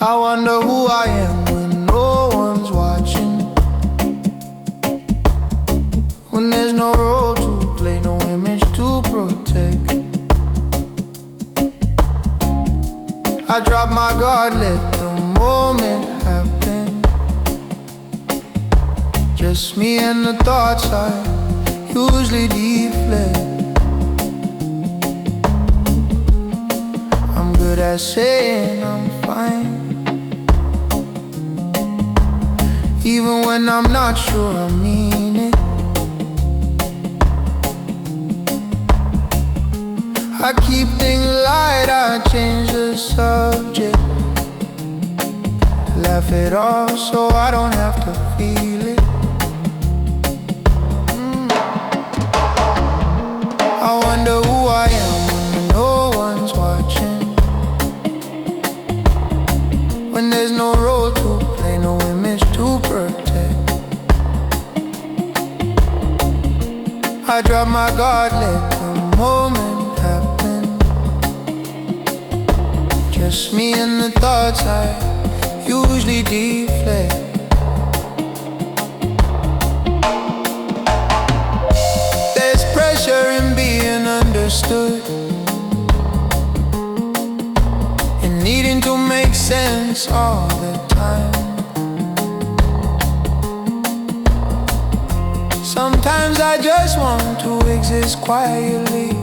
I wonder who I am when no one's watching, when there's no role to play, no image to protect. I drop my guard, let the moment happen. Just me and the thoughts I usually deflect. I'm good at saying I'm fine, even when I'm not sure I mean it. I keep things light, I change the subject, laugh it off so I don't have to feel it. I wonder who I am when no one's watching, when there's no role to play, no image to protect. I drop my guard, let the moment happen. Just me and the thoughts I usually deflect. There's pressure in being understood, and needing to make sense all the time. Sometimes I just want to exist quietly,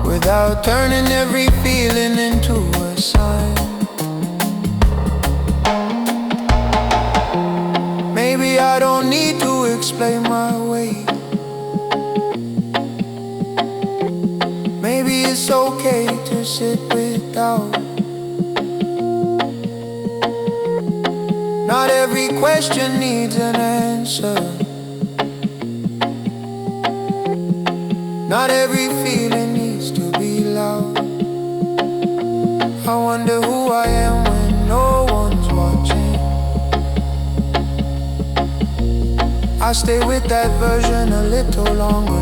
without turning every feeling into a sign. Maybe I don't need to explain my way. Maybe it's okay to sit without. Not every question needs an answer. Not every feeling needs to be loud. I wonder who I am when no one's watching. I stay with that version a little longer